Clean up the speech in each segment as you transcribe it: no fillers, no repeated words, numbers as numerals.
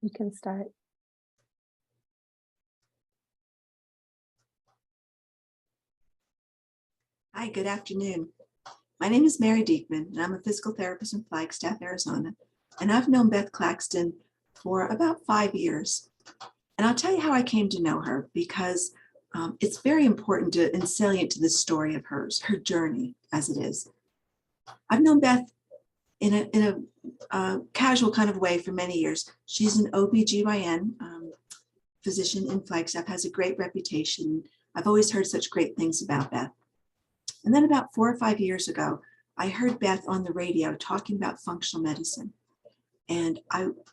You can start. Hi, good afternoon. My name is Mary Dieckman, and I'm a physical therapist in Flagstaff, Arizona. And I've known Beth Claxton for about 5 years. And I'll tell you how I came to know her, because it's very important and salient to this story of hers, her journey as it is. I've known Beth in a casual kind of way for many years. She's an OB/GYN physician in Flagstaff, has a great reputation. I've always heard such great things about Beth. And then about 4 or 5 years ago, I heard Beth on the radio talking about functional medicine. And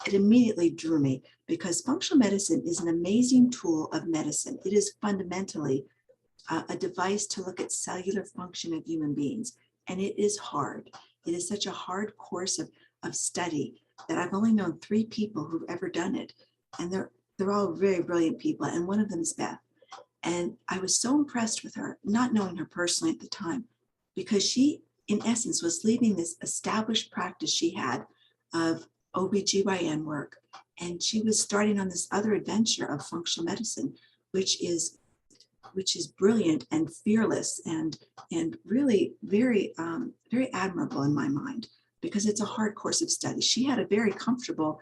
it immediately drew me, because functional medicine is an amazing tool of medicine. It is fundamentally a device to look at cellular function of human beings. And it is hard. It is such a hard course of study that I've only known 3 people who've ever done it. And they're all very brilliant people. And one of them is Beth. And I was so impressed with her, not knowing her personally at the time, because she, in essence, was leaving this established practice she had of OB/GYN work. And she was starting on this other adventure of functional medicine, which is brilliant and fearless and really very, very admirable in my mind, because it's a hard course of study. She had a very comfortable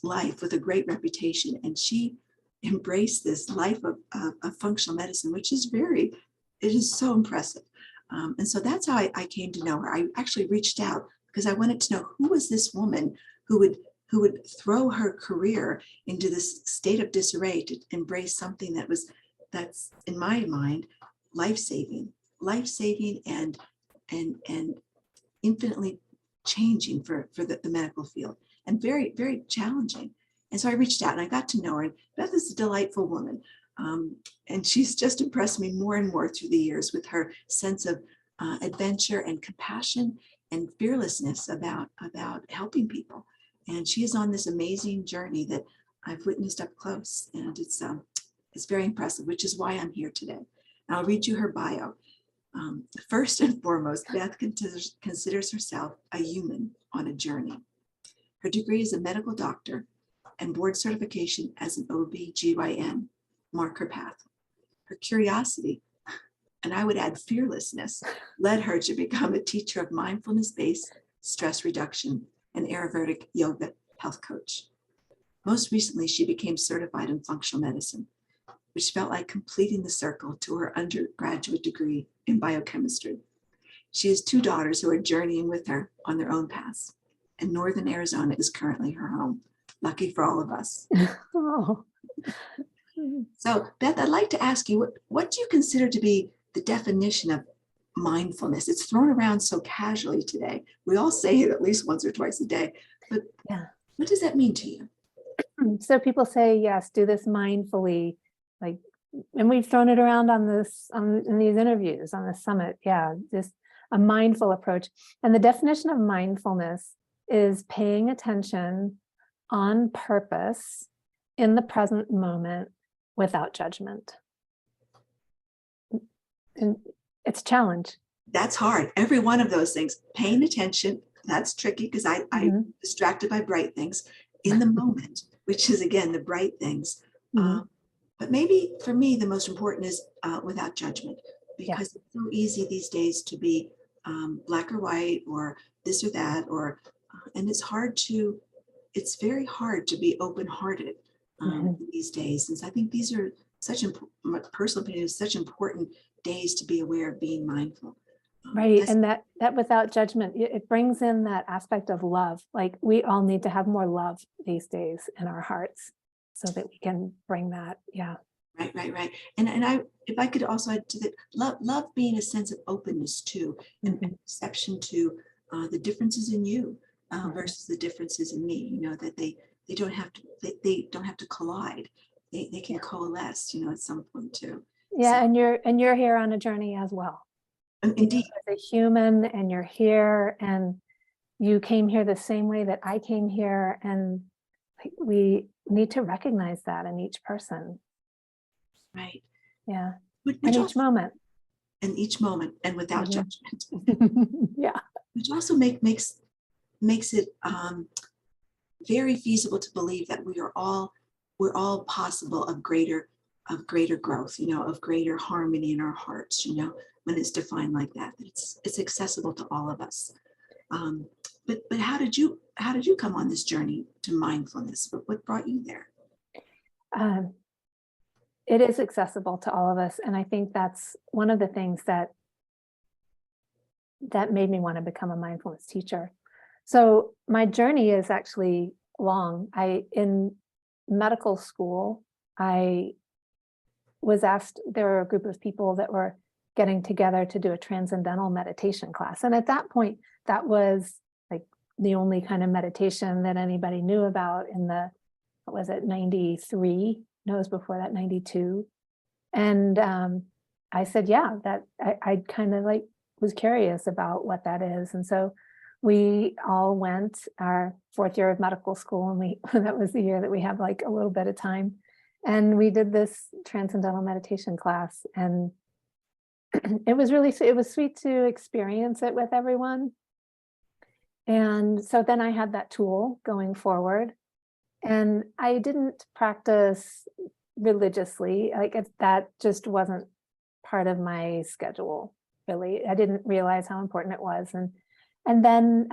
life with a great reputation, and she embraced this life of functional medicine, which is it is so impressive. And so that's how I came to know her. I actually reached out because I wanted to know, who was this woman who would throw her career into this state of disarray to embrace something that's in my mind life-saving and infinitely changing for the medical field, and very, very challenging. And so I reached out and I got to know her. Beth is a delightful woman. And she's just impressed me more and more through the years with her sense of adventure and compassion and fearlessness about helping people. And she is on this amazing journey that I've witnessed up close. And it's very impressive, which is why I'm here today. And I'll read you her bio. First and foremost, Beth considers herself a human on a journey. Her degree is a medical doctor, and board certification as an OB/GYN mark her path. Her curiosity, and I would add fearlessness, led her to become a teacher of mindfulness-based stress reduction and Ayurvedic yoga health coach. Most recently, she became certified in functional medicine, which felt like completing the circle to her undergraduate degree in biochemistry. She has 2 daughters who are journeying with her on their own paths, and Northern Arizona is currently her home. Lucky for all of us. Oh. So, Beth, I'd like to ask you, what do you consider to be the definition of mindfulness? It's thrown around so casually today. We all say it at least once or twice a day, but Yeah. What does that mean to you? So people say, yes, do this mindfully, and we've thrown it around in these interviews on the summit. Yeah, just a mindful approach. And the definition of mindfulness is paying attention on purpose in the present moment without judgment. And it's a challenge. That's hard. Every one of those things, paying attention, that's tricky because I'm distracted by bright things in the moment, which is, again, the bright things. But maybe for me, the most important is without judgment, because it's so easy these days to be black or white or this or that, and it's very hard to be open-hearted these days. And so I think these are my personal opinion, is such important days to be aware of being mindful. Right. And that without judgment, it brings in that aspect of love. Like, we all need to have more love these days in our hearts so that we can bring that. Yeah. Right. And if I could also add to that, love being a sense of openness too, and perception to the differences in you versus the differences in me. You know, that they don't have to collide. They can coalesce, at some point too. Yeah, so, and you're here on a journey as well. Indeed. As a human, and you're here, and you came here the same way that I came here, and we need to recognize that in each person. Right. Yeah. In each moment. In each moment, and without judgment. Yeah. Which also makes it very feasible to believe that we're all possible of greater growth, of greater harmony in our hearts, when it's defined like that. It's accessible to all of us. But how did you come on this journey to mindfulness? What brought you there? It is accessible to all of us. And I think that's one of the things that made me want to become a mindfulness teacher. So my journey is actually long. In medical school, I was asked, there were a group of people that were getting together to do a transcendental meditation class. And at that point, that was like the only kind of meditation that anybody knew about in the, what was it, 93? No, it was before that, 92. And I said, yeah, that I kind of like was curious about what that is. And so we all went our 4th year of medical school, and that was the year that we had like a little bit of time. And we did this transcendental meditation class, and it was sweet to experience it with everyone. And so then I had that tool going forward, and I didn't practice religiously. That just wasn't part of my schedule, really. I didn't realize how important it was. And then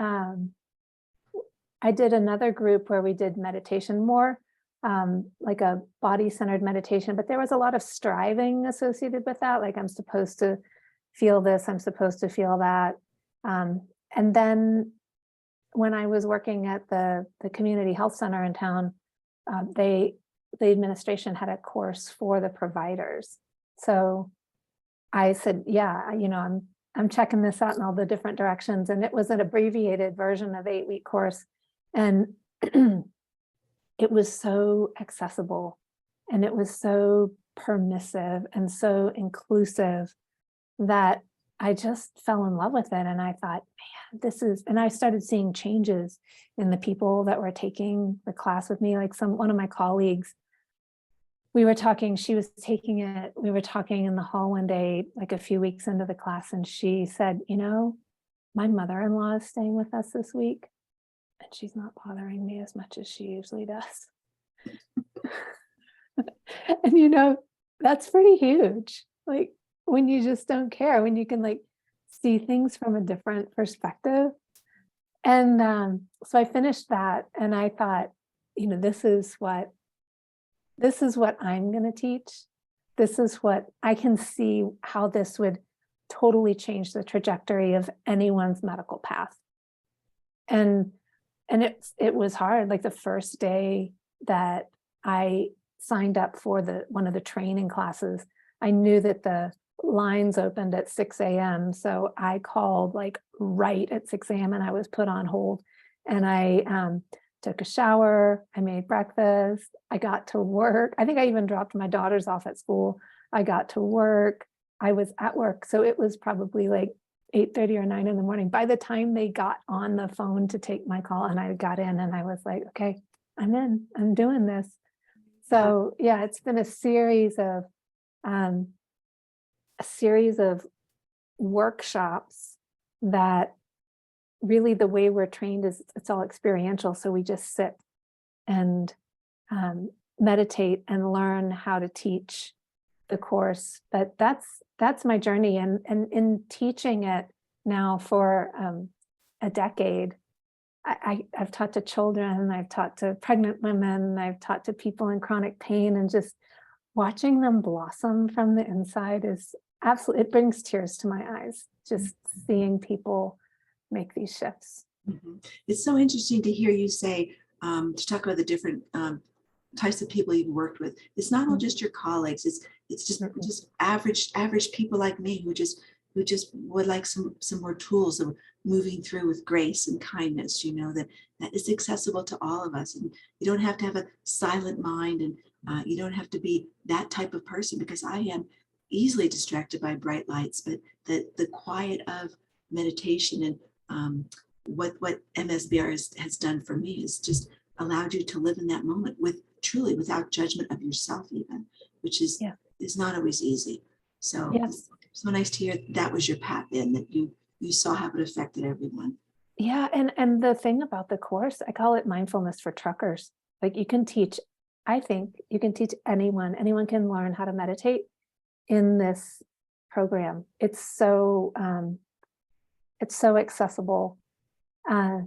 I did another group where we did meditation more, like a body-centered meditation, but there was a lot of striving associated with that. Like, I'm supposed to feel this, I'm supposed to feel that. And then when I was working at the community health center in town, the administration had a course for the providers. So I said, yeah, I'm checking this out in all the different directions. And it was an abbreviated version of 8-week course. And it was so accessible, and it was so permissive and so inclusive that I just fell in love with it. And I thought, man, and I started seeing changes in the people that were taking the class with me. Like one of my colleagues, we were talking, she was taking it, we were talking in the hall one day, like a few weeks into the class, and she said, my mother-in-law is staying with us this week, and she's not bothering me as much as she usually does. And that's pretty huge. Like, when you just don't care, when you can like see things from a different perspective. And so I finished that, and I thought, this is what I'm going to teach. This is what I can see how this would totally change the trajectory of anyone's medical path. And it was hard. Like, the first day that I signed up for one of the training classes, I knew that the lines opened at 6 a.m. So I called like right at 6 a.m. and I was put on hold, and I took a shower, I made breakfast, I got to work. I think I even dropped my daughters off at school. I got to work. I was at work. So it was probably like 8:30 or 9 in the morning. By the time they got on the phone to take my call, and I got in, and I was like, okay, I'm in, I'm doing this. So yeah, it's been a series of workshops that really, the way we're trained is it's all experiential. So we just sit and meditate and learn how to teach the course. But that's my journey. And in teaching it now for a decade, I've taught to children, I've taught to pregnant women, I've taught to people in chronic pain, and just watching them blossom from the inside is absolutely, it brings tears to my eyes, just seeing people make these shifts. Mm-hmm. It's so interesting to hear you say, to talk about the different types of people you've worked with. It's not all just your colleagues. It's just average people like me who just would like some more tools of moving through with grace and kindness. That is accessible to all of us, and you don't have to have a silent mind, and you don't have to be that type of person, because I am easily distracted by bright lights. But the quiet of meditation and what MSBR has done for me is just allowed you to live in that moment truly without judgment of yourself, even, which is not always easy. So it's so nice to hear that was your path in, that you saw how it affected everyone. Yeah, and the thing about the course, I call it mindfulness for truckers. Like you can teach, I think you can teach anyone can learn how to meditate in this program. It's so accessible. Uh,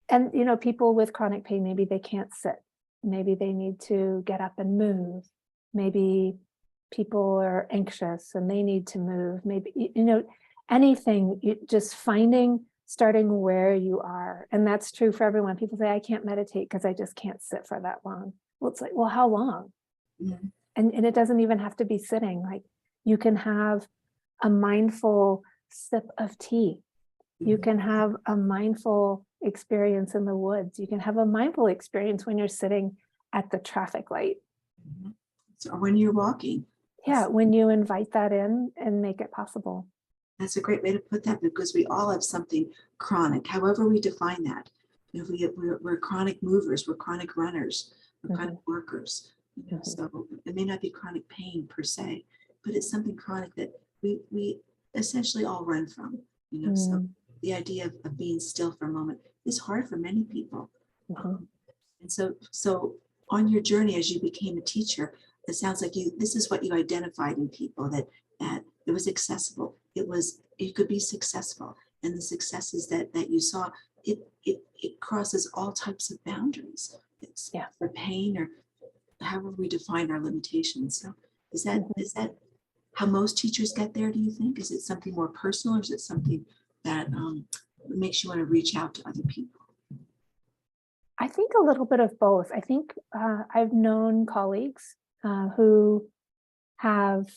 and people with chronic pain, maybe they can't sit. Maybe they need to get up and move. Maybe people are anxious and they need to move. Maybe, anything, just starting where you are. And that's true for everyone. People say, I can't meditate because I just can't sit for that long. Well, it's like, well, how long? Mhm. And it doesn't even have to be sitting. Like you can have a mindful sip of tea. You Mhm. can have a mindful experience in the woods. You can have a mindful experience when you're sitting at the traffic light. Mhm. So when you're walking, Yeah, that's, when you invite that in and make it possible. that's a great way to put that because we all have something chronic, however we define that. We're chronic movers, we're chronic runners, we're chronic Mhm, workers. mhm, So it may not be chronic pain per se, but it's something chronic that we essentially all run from. So mm, the idea of being still for a moment is hard for many people. mhm, Um, and so on your journey as you became a teacher, it sounds like this is what you identified in people that it was accessible. You could be successful. And the successes that you saw, it crosses all types of boundaries. It's yeah. for pain or however we define our limitations. So is that Mhm. is that how most teachers get there, do you think? Is it something more personal or is it something that makes you want to reach out to other people? I think a little bit of both. I think I've known colleagues who have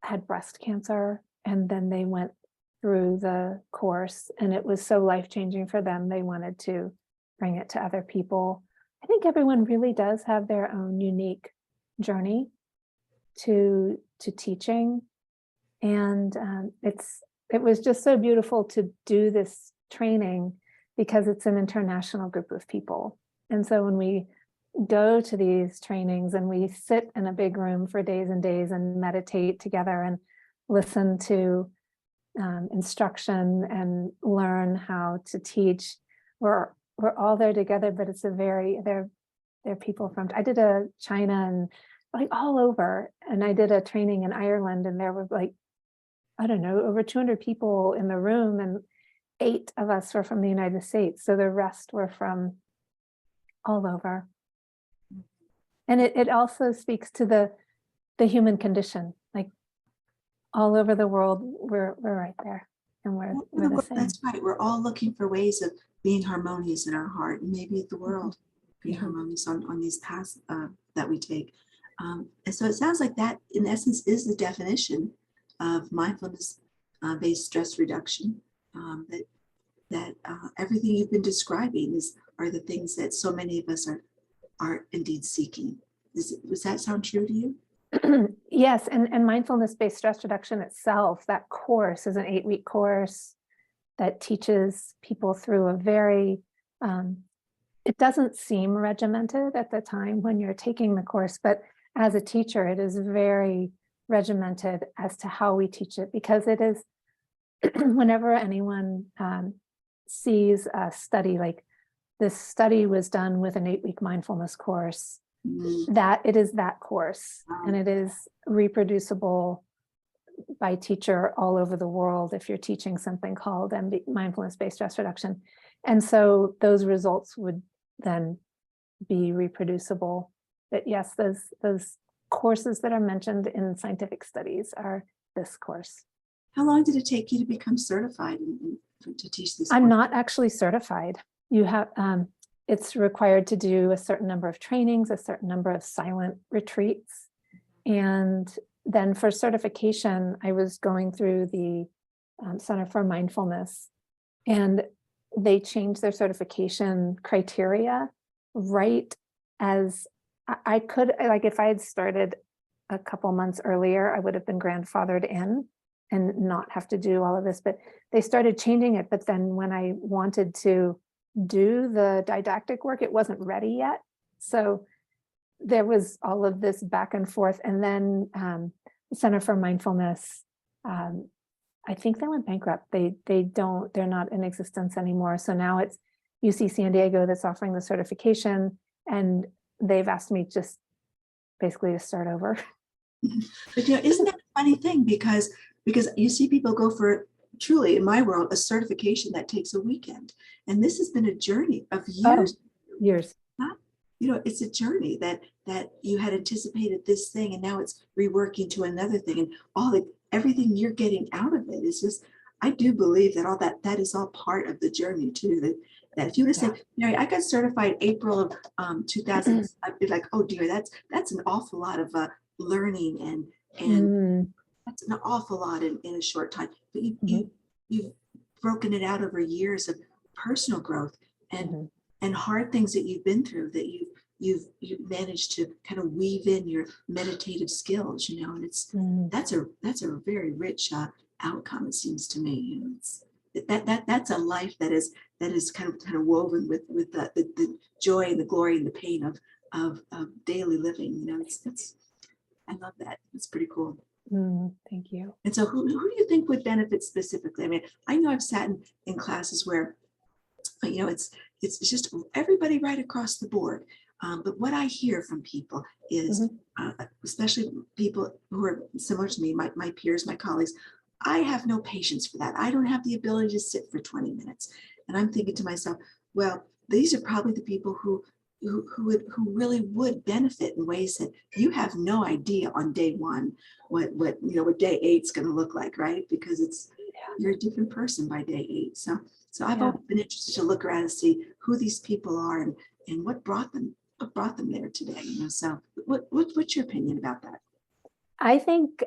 had breast cancer and then they went through the course and it was so life-changing for them. They wanted to bring it to other people. I think everyone really does have their own unique journey to teaching. And it was just so beautiful to do this training because it's an international group of people. And so when we go to these trainings and we sit in a big room for days and days and meditate together and listen to instruction and learn how to teach, we're all there together. But it's they're people from, I did a China and like all over, and I did a training in Ireland, and there were like, I don't know, over 200 people in the room, and 8 of us were from the United States. So the rest were from all over. And it also speaks to the human condition. Like all over the world, we're right there, and we're the same. That's right. We're all looking for ways of being harmonious in our heart and maybe the Mhm, world being mhm. harmonious on these paths that we take. And so it sounds like that, in essence, is the definition of mindfulness based stress reduction. That everything you've been describing are the things that so many of us are indeed seeking. Does that sound true to you? Yes, and mindfulness-based stress reduction itself, that course is an 8-week course that teaches people through a very, um, it doesn't seem regimented at the time when you're taking the course, but as a teacher, it is very regimented as to how we teach it, because it is whenever anyone sees a study, like this study was done with an 8-week mindfulness course, Mm, that it is that course and wow. it is reproducible by teacher all over the world if you're teaching something called mindfulness-based stress reduction. And so those results would then be reproducible. But yes, those courses that are mentioned in scientific studies are this course. How long did it take you to become certified to teach this I'm course? not actually certified. You have, it's required to do a certain number of trainings, a certain number of silent retreats. And then for certification, I was going through the Center for Mindfulness, and they changed their certification criteria right as I could, like if I had started a couple months earlier, I would have been grandfathered in and not have to do all of this. But they started changing it. But then when I wanted to do the didactic work, it wasn't ready yet. So there was all of this back and forth. And then the Center for Mindfulness I think they went bankrupt. They're not in existence anymore. So now it's UC San Diego that's offering the certification, and they've asked me just basically to start over. But isn't that a funny thing? Because you see people go for, truly in my world, a certification that takes a weekend. And this has been a journey of years. Years. Not, it's a journey that you had anticipated this thing, and now it's reworking to another thing, and everything you're getting out of it is just, I do believe that all that is all part of the journey too. That if you would have said, Mary, I got certified April of 2000, I'd be like, oh dear, that's an awful lot of learning, and that's an awful lot in a short time. But you've broken it out over years of personal growth and hard things that you've been through, that you've managed to kind of weave in your meditative skills, and it's that's a very rich outcome, it seems to me. It's that's a life that is kind of woven with the joy and the glory and the pain of daily living. It's I love that. It's pretty cool. Thank you. And so who do you think would benefit specifically? I mean, I know I've sat in classes where, it's just everybody right across the board. But what I hear from people is, especially people who are similar to me, my peers, my colleagues, I have no patience for that. I don't have the ability to sit for 20 minutes. And I'm thinking to myself, well, these are probably the people who really would benefit in ways that you have no idea on day one what day 8's going to look like, right? Because you're a different person by day 8. So I've always been interested to look around and see who these people are and what brought them there today. So what's your opinion about that? I think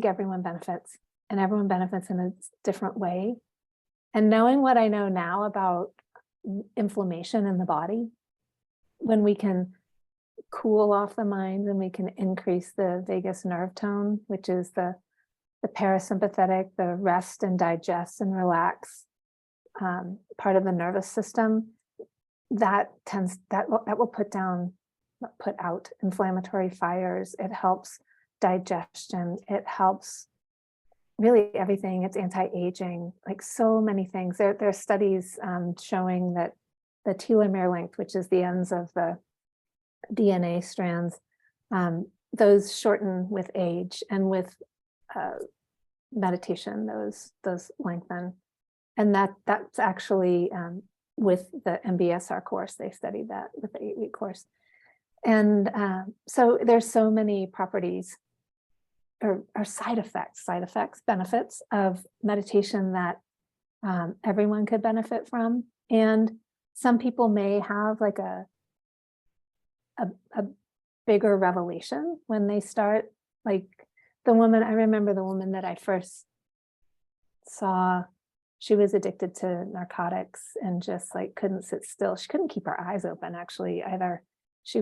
everyone benefits, and everyone benefits in a different way. And knowing what I know now about inflammation in the body, when we can cool off the mind and we can increase the vagus nerve tone, which is the parasympathetic, the rest and digest and relax part of the nervous system, that will put out inflammatory fires. It helps digestion. It helps really everything. It's anti-aging, like so many things. There are studies showing that the telomere length, which is the ends of the DNA strands, those shorten with age, and with meditation, those lengthen. And that's actually with the MBSR course, they studied that with the 8-week course. And so there's so many properties or side effects, benefits of meditation that everyone could benefit from. And some people may have like a bigger revelation when they start. Like I remember the woman that I first saw, she was addicted to narcotics and just like couldn't sit still. She couldn't keep her eyes open actually either. She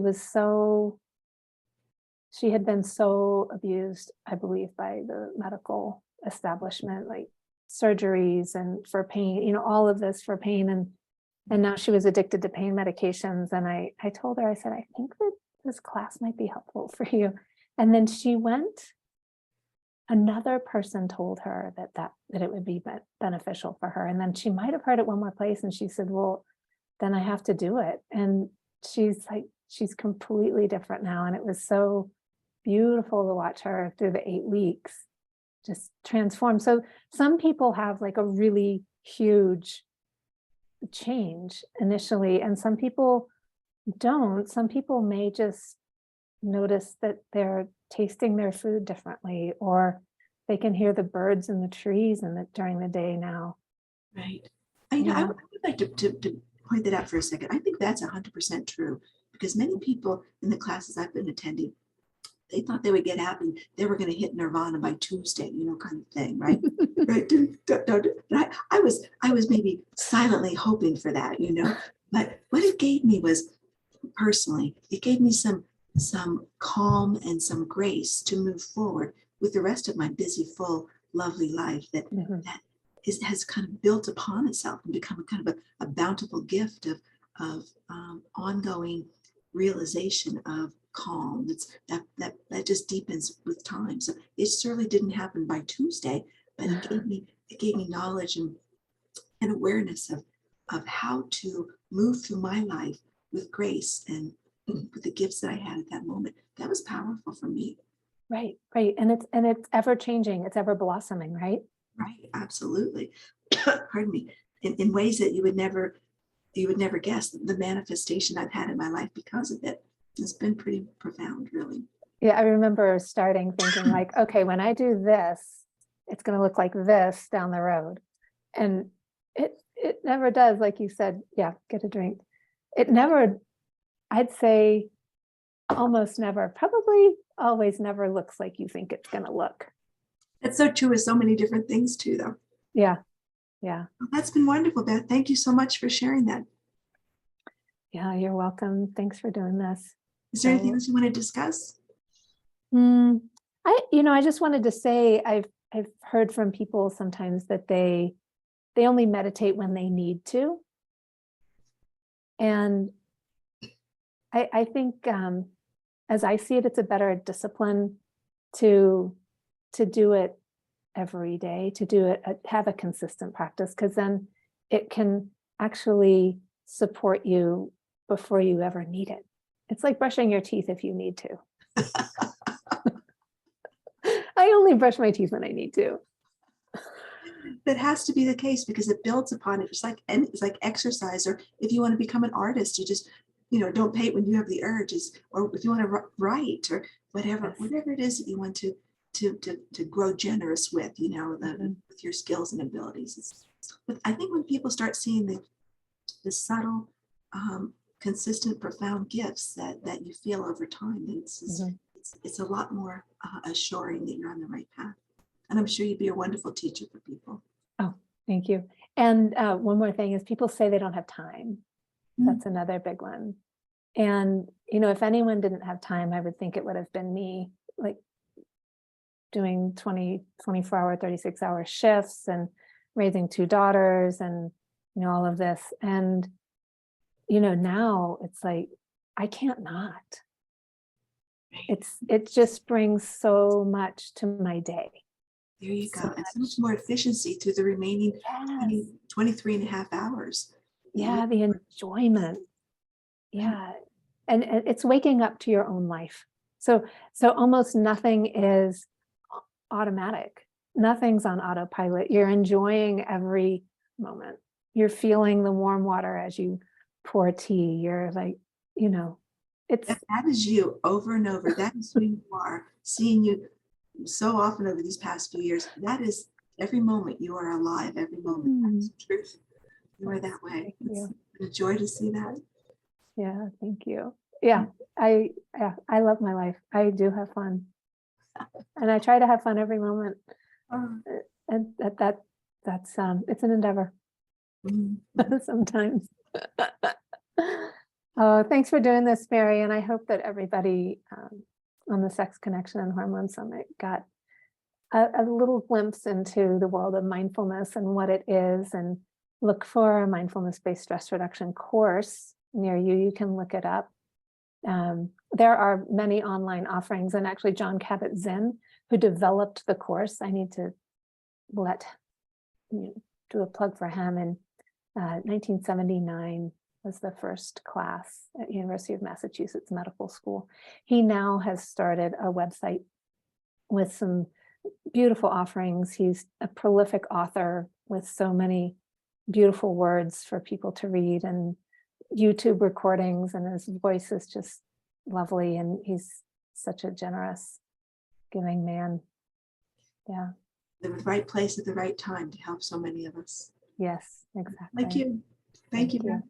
had been so abused, I believe, by the medical establishment, like surgeries and for pain, all of this for pain. And now she was addicted to pain medications. And I told her, I said, I think that this class might be helpful for you. And then she went, another person told her that it would be beneficial for her. And then she might have heard it one more place. And she said, well, then I have to do it. And she's completely different now. And it was so beautiful to watch her through the 8 weeks just transform. So some people have like a really huge change initially, and some people don't. Some people may just notice that they're tasting their food differently, or they can hear the birds in the trees during the day now. Right. I would like to point that out for a second. I think that's 100% true, because many people in the classes I've been attending, they thought they would get out and they were going to hit nirvana by Tuesday, kind of thing, right? Right. I was maybe silently hoping for that, But what it gave me was, personally, it gave me some calm and some grace to move forward with the rest of my busy, full, lovely life that has kind of built upon itself and become a kind of a bountiful gift of ongoing realization of calm. That just deepens with time. So it certainly didn't happen by Tuesday, but it gave me knowledge and awareness of how to move through my life with grace and with the gifts that I had at that moment. That was powerful for me. Right, right. And it's ever changing, it's ever blossoming, right? Right, absolutely. Pardon me. In ways that you would never guess. The manifestation I've had in my life because of it has been pretty profound, really. Yeah, I remember starting thinking like, okay, when I do this, it's going to look like this down the road. And it never does, like you said. Yeah, get a drink. It never, I'd say almost never, probably always never looks like you think it's going to look. That's so true with so many different things too, though. Yeah, yeah. Well, that's been wonderful, Beth. Thank you so much for sharing that. Yeah, you're welcome. Thanks for doing this. Is there anything else you want to discuss? I just wanted to say I've heard from people sometimes that they only meditate when they need to. And I think as I see it, it's a better discipline to do it every day, to do it, have a consistent practice, because then it can actually support you before you ever need it. It's like brushing your teeth if you need to. I only brush my teeth when I need to. That has to be the case because it builds upon it. It's like exercise, or if you want to become an artist, you just, don't paint when you have the urges, or if you want to write or whatever it is that you want to grow generous with, with your skills and abilities. But I think when people start seeing the subtle, consistent, profound gifts that you feel over time, it's a lot more assuring that you're on the right path. And I'm sure you'd be a wonderful teacher for people. Oh, thank you. And one more thing is people say they don't have time. That's another big one. And, if anyone didn't have time, I would think it would have been me, like doing 24-hour, 36-hour shifts and raising 2 daughters and, all of this. And, now it's like, I can't not. It just brings so much to my day. There you go. And so much more efficiency through the remaining 23 and a half hours. Yeah, the enjoyment. Yeah. And it's waking up to your own life. So almost nothing is automatic. Nothing's on autopilot. You're enjoying every moment. You're feeling the warm water as you pour tea. You're like, that is you over and over. That is who you are. Seeing you so often over these past few years, that is every moment you are alive, every moment. That's the truth. You are that way. It's been a joy to see that. Yeah, thank you. Yeah, I love my life. I do have fun. And I try to have fun every moment. And that's it's an endeavor. Sometimes. Oh, thanks for doing this, Mary. And I hope that everybody on the Sex Connection and Hormone Summit got a little glimpse into the world of mindfulness and what it is, and look for a mindfulness-based stress reduction course near you. You can look it up. There are many online offerings, and actually John Kabat-Zinn, who developed the course, I need to do a plug for him. In 1979 was the first class at University of Massachusetts Medical School. He now has started a website with some beautiful offerings. He's a prolific author with so many beautiful words for people to read, and YouTube recordings, and his voice is just lovely, and he's such a generous, giving man. Yeah. The right place at the right time to help so many of us. Yes, exactly. Thank you. Thank you, Beth.